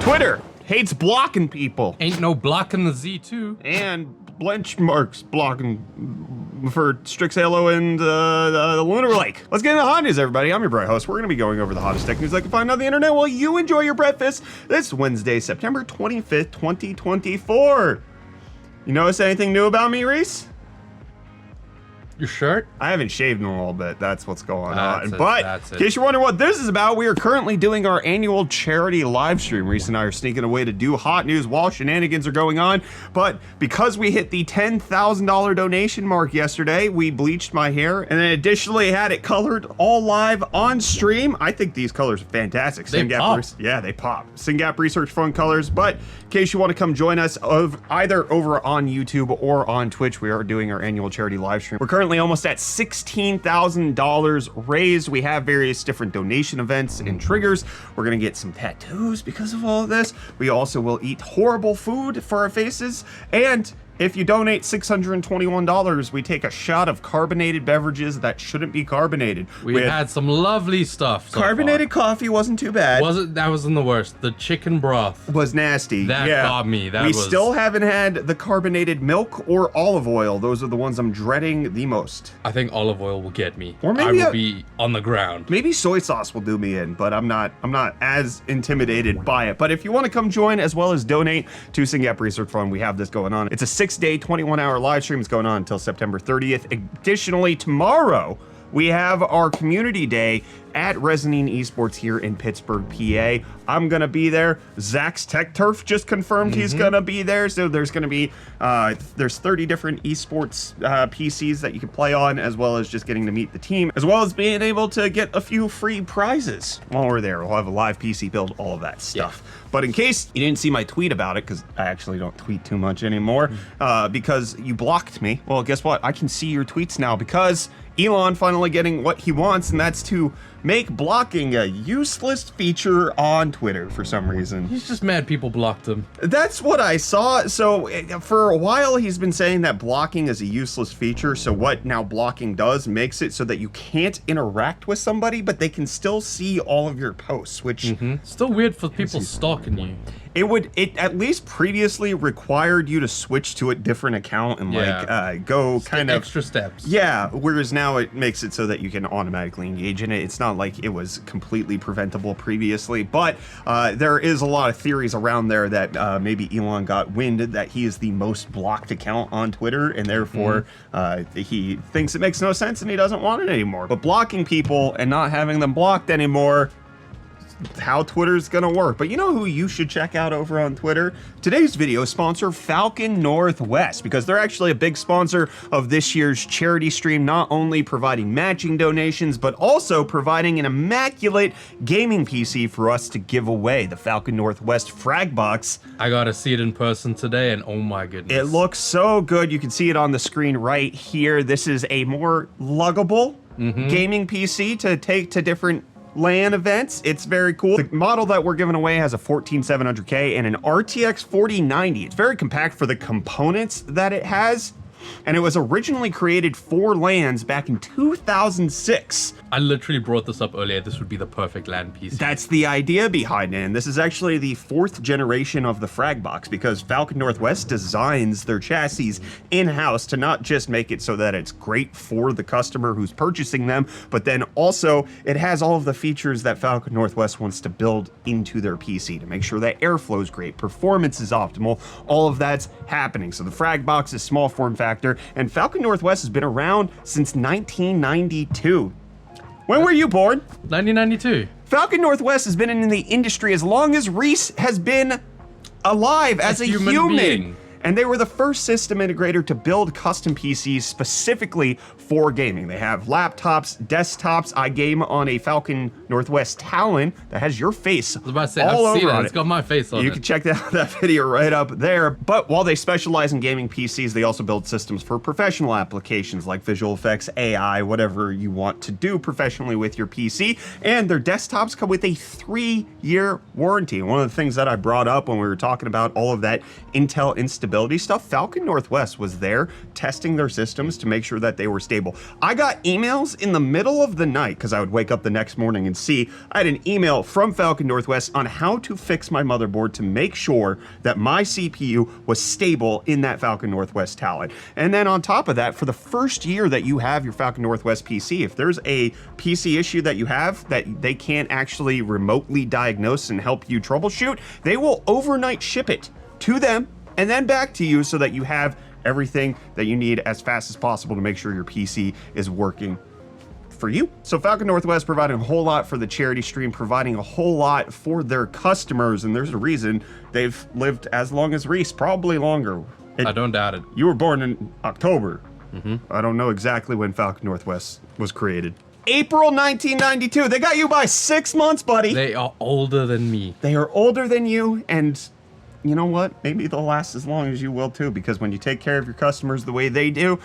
Twitter hates blocking people. Ain't no blocking the Z2. And benchmarks blocking for Strix Halo and the Lunar Lake. Let's get into the hot news, everybody. I'm your bright host. We're going to be going over the hottest tech news I can find on the internet while you enjoy your breakfast this Wednesday, September 25th, 2024. You notice anything new about me, Reece? Your shirt? I haven't shaved in a little bit. That's what's going on. That's it, But that's in it. case you're wondering what this is about, we are currently doing our annual charity live stream. Reece and I are sneaking away to do hot news while shenanigans are going on. But because we hit the $10,000 donation mark yesterday, we bleached my hair and then additionally had it colored all live on stream. I think these colors are fantastic. They pop. Yeah, they pop. SynGap Research Fund colors. But in case you want to come join us either over on YouTube or on Twitch, we are doing our annual charity live stream. We're currently almost at $16,000 raised. We have various different donation events and triggers. We're gonna get some tattoos because of all of this. We also will eat horrible food for our faces, and if you donate $621, we take a shot of carbonated beverages that shouldn't be carbonated. We had some lovely stuff. So carbonated coffee wasn't too bad. That wasn't the worst. The chicken broth Was nasty. that got me. We still haven't had the carbonated milk or olive oil. Those are the ones I'm dreading the most. I think olive oil will get me. Or maybe I will be on the ground. Maybe soy sauce will do me in, but I'm not as intimidated by it. But if you want to come join as well as donate to SynGap Research Fund, we have this going on. It's a 6-day, 21-hour live stream. It's going on until September 30th. Additionally, tomorrow we have our community day at Resonine Esports here in Pittsburgh, PA. I'm gonna be there. Zach's Tech Turf just confirmed he's gonna be there. So there's gonna be there's 30 different esports PCs that you can play on, as well as just getting to meet the team, as well as being able to get a few free prizes while we're there. We'll have a live PC build, all of that stuff. Yeah. But in case you didn't see my tweet about it, because I actually don't tweet too much anymore, because you blocked me. Well, guess what? I can see your tweets now because Elon finally getting what he wants, and that's to make blocking a useless feature on Twitter for some reason. He's just mad people blocked him. That's what I saw. So for a while, he's been saying that blocking is a useless feature. So what now blocking does makes it so that you can't interact with somebody, but they can still see all of your posts, which Still weird for people stalking you. it at least previously required you to switch to a different account and go kind of extra steps. Yeah, whereas now it makes it so that you can automatically engage in it. It's not like it was completely preventable previously, but there is a lot of theories around there that maybe Elon got wind that he is the most blocked account on Twitter, and therefore he thinks it makes no sense and he doesn't want it anymore. But blocking people and not having them blocked anymore, how Twitter's gonna work. But you know who you should check out over on Twitter? Today's video sponsor, Falcon Northwest, because they're actually a big sponsor of this year's charity stream, not only providing matching donations, but also providing an immaculate gaming PC for us to give away, the Falcon Northwest Frag Box. I got to see it in person today, and oh my goodness. It looks so good. You can see it on the screen right here. This is a more luggable gaming PC to take to different LAN events. It's very cool. The model that we're giving away has a 14700K and an RTX 4090. It's very compact for the components that it has, and it was originally created for LANs back in 2006. I literally brought this up earlier. This would be the perfect LAN PC. That's the idea behind it. And this is actually the 4th generation of the Frag Box, because Falcon Northwest designs their chassis in-house to not just make it so that it's great for the customer who's purchasing them, but then also it has all of the features that Falcon Northwest wants to build into their PC to make sure that airflow is great, performance is optimal, all of that's happening. So the Frag Box is small form factor, and Falcon Northwest has been around since 1992. When were you born? 1992. Falcon Northwest has been in the industry as long as Reece has been alive as a human. Being. And they were the first system integrator to build custom PCs specifically for gaming. They have laptops, desktops. I game on a Falcon Northwest Talon that has your face I was about to say, all I've seen over it. on It's it. got my face on You it. can check that video right up there. But while they specialize in gaming PCs, they also build systems for professional applications like visual effects, AI, whatever you want to do professionally with your PC. And their desktops come with a 3-year warranty. One of the things that I brought up when we were talking about all of that Intel instability stability stuff, Falcon Northwest was there testing their systems to make sure that they were stable. I got emails in the middle of the night because I would wake up the next morning and see I had an email from Falcon Northwest on how to fix my motherboard to make sure that my CPU was stable in that Falcon Northwest Talon. And then on top of that, for the first year that you have your Falcon Northwest PC, if there's a PC issue that you have that they can't actually remotely diagnose and help you troubleshoot, they will overnight ship it to them and then back to you so that you have everything that you need as fast as possible to make sure your PC is working for you. So Falcon Northwest providing a whole lot for the charity stream, providing a whole lot for their customers, and there's a reason they've lived as long as Reece, probably longer. I don't doubt it. You were born in October. I don't know exactly when Falcon Northwest was created. April 1992. They got you by 6 months, buddy. They are older than me. They are older than you, and you know what? Maybe they'll last as long as you will too, because when you take care of your customers the way they do,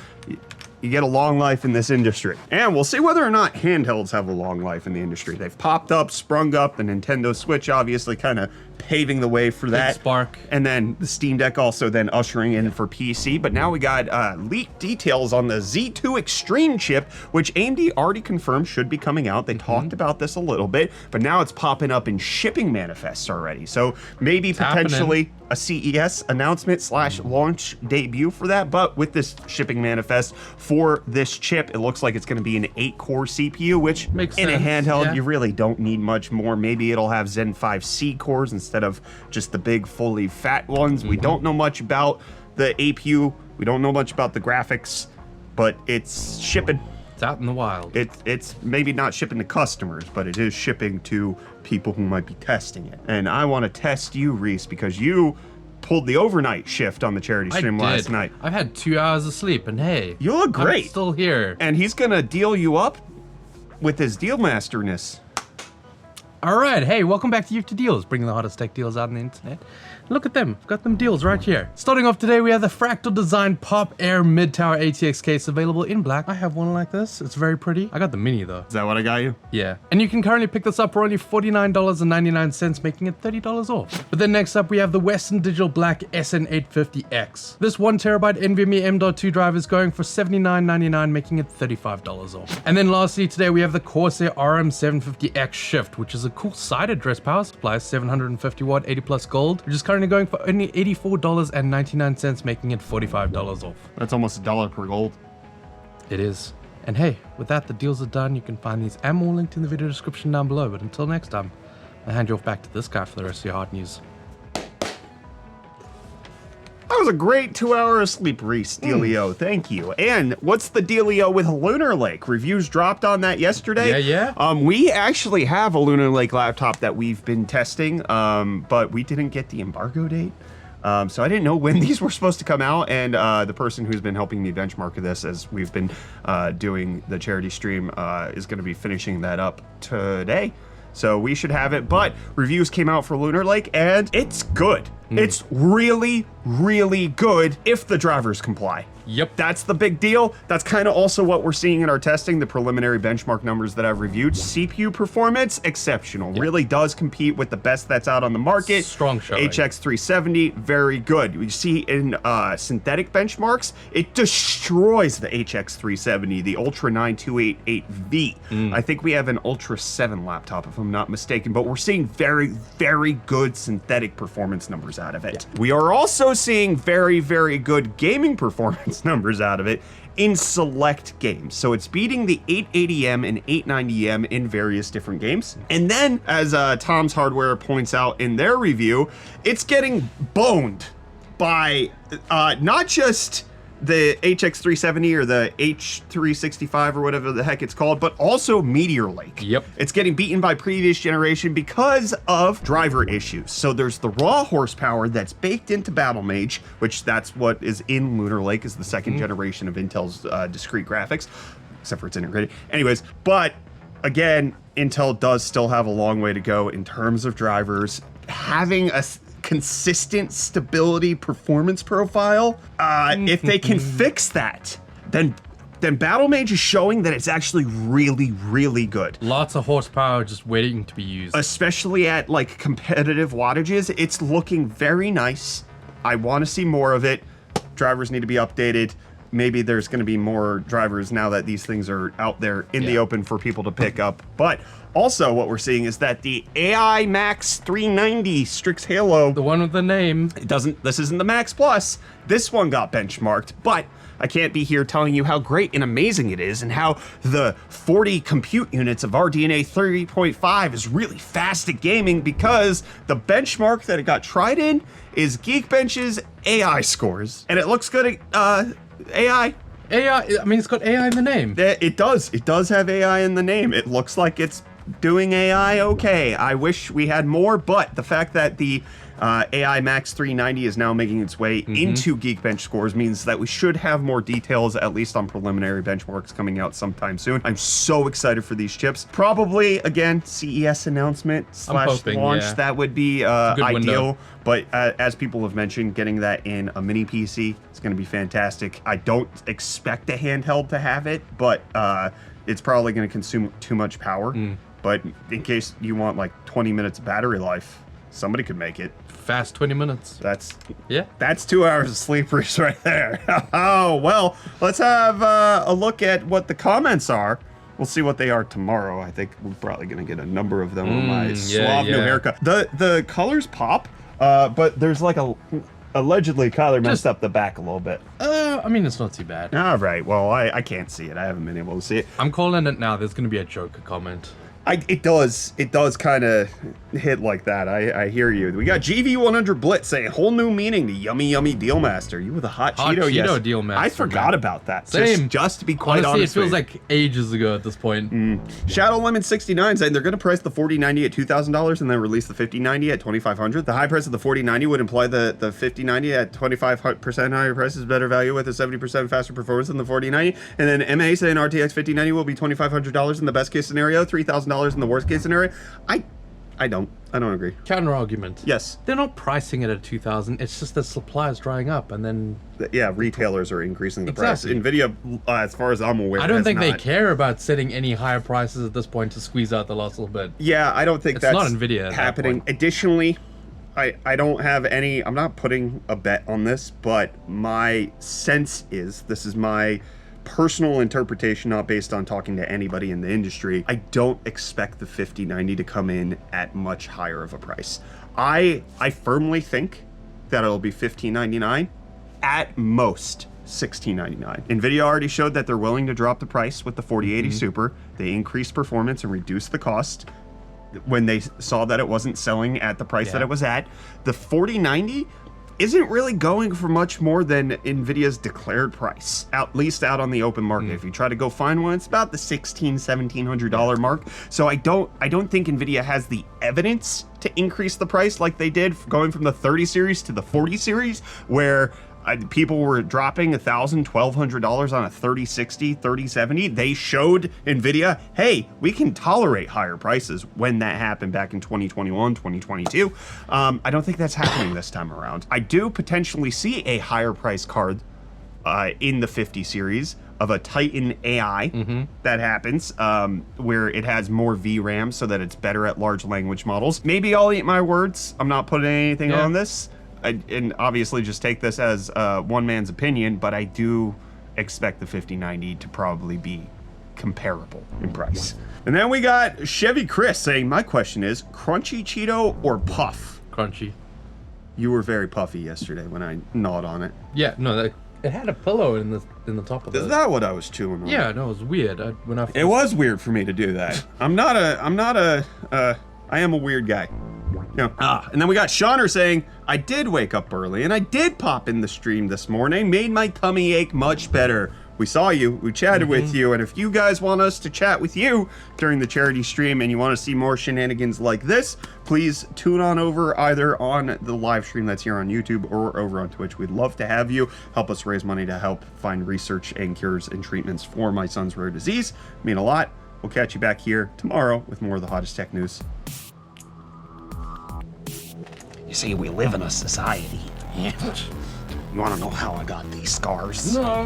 you get a long life in this industry. And we'll see whether or not handhelds have a long life in the industry. They've popped up, sprung up, the Nintendo Switch obviously kind of paving the way for that. Big spark. And then the Steam Deck also then ushering in for PC. But now we got leaked details on the Z2 Extreme chip, which AMD already confirmed should be coming out. They talked about this a little bit, but now it's popping up in shipping manifests already. So maybe potentially a CES announcement / launch debut for that. But with this shipping manifest for this chip, it looks like it's going to be an 8-core CPU, which makes in sense. a handheld, Yeah. you really don't need much more. Maybe it'll have Zen 5C cores instead of just the big, fully fat ones. We don't know much about the APU. We don't know much about the graphics, but it's shipping. It's out in the wild. It's maybe not shipping to customers, but it is shipping to people who might be testing it. And I want to test you, Reece, because you pulled the overnight shift on the charity stream last night. I've had 2 hours of sleep, and hey, You look great. I'm still here. And he's gonna deal you up with his deal masterness. All right, hey, welcome back to UFD Deals, bringing the hottest tech deals out on the internet. Look at them, got them deals right here. Starting off today, we have the Fractal Design Pop Air Mid-Tower ATX case available in black. I have one like this, it's very pretty. I got the mini though. Is that what I got you? Yeah, and you can currently pick this up for only $49.99, making it $30 off. But then next up, we have the Western Digital Black SN850X. This 1TB NVMe M.2 drive is going for $79.99, making it $35 off. And then lastly, today we have the Corsair RM750X Shift, which is a cool side address power supply, 750 watt, 80 plus gold, which is currently going for only $84.99, making it $45 off. That's almost $1 per gold. It is. And hey, with that, the deals are done. You can find these and more linked in the video description down below. But until next time, I'll hand you off back to this guy for the rest of your hard news. That was a great 2 hour of sleep, Reece. Dealio, thank you. And what's the dealio with Lunar Lake? Reviews dropped on that yesterday. Yeah. We actually have a Lunar Lake laptop that we've been testing, but we didn't get the embargo date. So I didn't know when these were supposed to come out, and the person who's been helping me benchmark this as we've been doing the charity stream is going to be finishing that up today. So we should have it, but reviews came out for Lunar Lake, and it's good. It's really, really good if the drivers comply. Yep. That's the big deal. That's kind of also what we're seeing in our testing, the preliminary benchmark numbers that I've reviewed. CPU performance, exceptional. Really does compete with the best that's out on the market. Strong showing. HX370, very good. You see in synthetic benchmarks, it destroys the HX370, the Ultra 9288V. I think we have an Ultra 7 laptop, if I'm not mistaken, but we're seeing very, very good synthetic performance numbers out of it. We are also seeing very, very good gaming performance numbers out of it in select games. So it's beating the 880M and 890M in various different games. And then, as Tom's Hardware points out in their review, it's getting boned by not just the HX370 or the H365 or whatever the heck it's called, but also Meteor Lake. Yep. It's getting beaten by previous generation because of driver issues. So there's the raw horsepower that's baked into Battlemage, which that's what is in Lunar Lake, is the second generation of Intel's discrete graphics, except for it's integrated. Anyways, but again, Intel does still have a long way to go in terms of drivers. Having a consistent stability performance profile, if they can fix that, then Battlemage is showing that it's actually really, really good. Lots of horsepower just waiting to be used. Especially at like competitive wattages, it's looking very nice. I want to see more of it. Drivers need to be updated. Maybe there's going to be more drivers now that these things are out there in the open for people to pick up. But also what we're seeing is that the AI Max 390 Strix Halo, The one with the name. this isn't the Max Plus. This one got benchmarked, but I can't be here telling you how great and amazing it is and how the 40 compute units of RDNA 3.5 is really fast at gaming, because the benchmark that it got tried in is Geekbench's AI scores. And it looks good at AI. AI, I mean, it's got AI in the name. It does. It does have AI in the name. It looks like it's doing AI okay. I wish we had more, but the fact that the AI Max 390 is now making its way into Geekbench scores means that we should have more details, at least on preliminary benchmarks, coming out sometime soon. I'm so excited for these chips. Probably, again, CES announcement / launch. That would be ideal. Window. But as people have mentioned, getting that in a mini PC is going to be fantastic. I don't expect a handheld to have it, but it's probably going to consume too much power. But in case you want like 20 minutes of battery life, somebody could make it. Fast 20 minutes. That's 2 hours of sleep, Reece, right there. Oh, well, let's have a look at what the comments are. We'll see what they are tomorrow. I think we're probably going to get a number of them on my suave new haircut. The colors pop, but there's like allegedly Kyler messed up the back a little bit. I mean, it's not too bad. All right, well, I can't see it. I haven't been able to see it. I'm calling it now. There's going to be a Joker comment. It does kind of hit like that. I hear you. We got GV100 Blitz saying whole new meaning to yummy deal master. You were the hot Cheeto deal master. I forgot about that. Same. Just to be quite Honestly, honest, it feels like ages ago at this point. Shadow Lemon 69 saying they're going to price the 4090 at $2,000 and then release the 5090 at $2,500. The high price of the 4090 would imply the 5090 at 25% higher price is better value with a 70% faster performance than the 4090. And then MA saying RTX 5090 will be $2,500 in the best case scenario, $3,000 in the worst case scenario. I don't agree. Counter argument. Yes. They're not pricing it at 2,000. It's just the supply is drying up, and then retailers are increasing the price. Nvidia, as far as I'm aware, I don't think they care about setting any higher prices at this point to squeeze out the last little bit. Yeah, I don't think that's not Nvidia happening. Additionally, I don't have any. I'm not putting a bet on this, but my sense is this is my personal interpretation, not based on talking to anybody in the industry. I don't expect the 5090 to come in at much higher of a price. I firmly think that it'll be $1,599, at most $1,699. Nvidia already showed that they're willing to drop the price with the 4080 Super. They increased performance and reduced the cost when they saw that it wasn't selling at the price that it was at. The 4090 isn't really going for much more than Nvidia's declared price, at least out on the open market. If you try to go find one, it's about the $1,700 mark. So I don't think Nvidia has the evidence to increase the price like they did going from the 30 series to the 40 series, where people were dropping $1,000, $1,200 on a 3060, 3070. They showed Nvidia, hey, we can tolerate higher prices when that happened back in 2021, 2022. I don't think that's happening this time around. I do potentially see a higher price card in the 50 series of a Titan AI that happens, where it has more VRAM so that it's better at large language models. Maybe I'll eat my words. I'm not putting anything on this. And obviously just take this as one man's opinion, but I do expect the 5090 to probably be comparable in price. And then we got Chevy Chris saying, my question is, crunchy Cheeto or puff? Crunchy. You were very puffy yesterday when I gnawed on it. Yeah, no, it had a pillow in the top of it. Is that what I was chewing on? Yeah, no, it was weird. It was weird for me to do that. I am a weird guy. Yeah. And then we got Shauner saying, I did wake up early and I did pop in the stream this morning, made my tummy ache much better. We saw you, we chatted with you, and if you guys want us to chat with you during the charity stream and you want to see more shenanigans like this, please tune on over either on the live stream that's here on YouTube or over on Twitch. We'd love to have you help us raise money to help find research and cures and treatments for my son's rare disease. Mean a lot. We'll catch you back here tomorrow with more of the hottest tech news. You see, we live in a society. You want to know how I got these scars? No.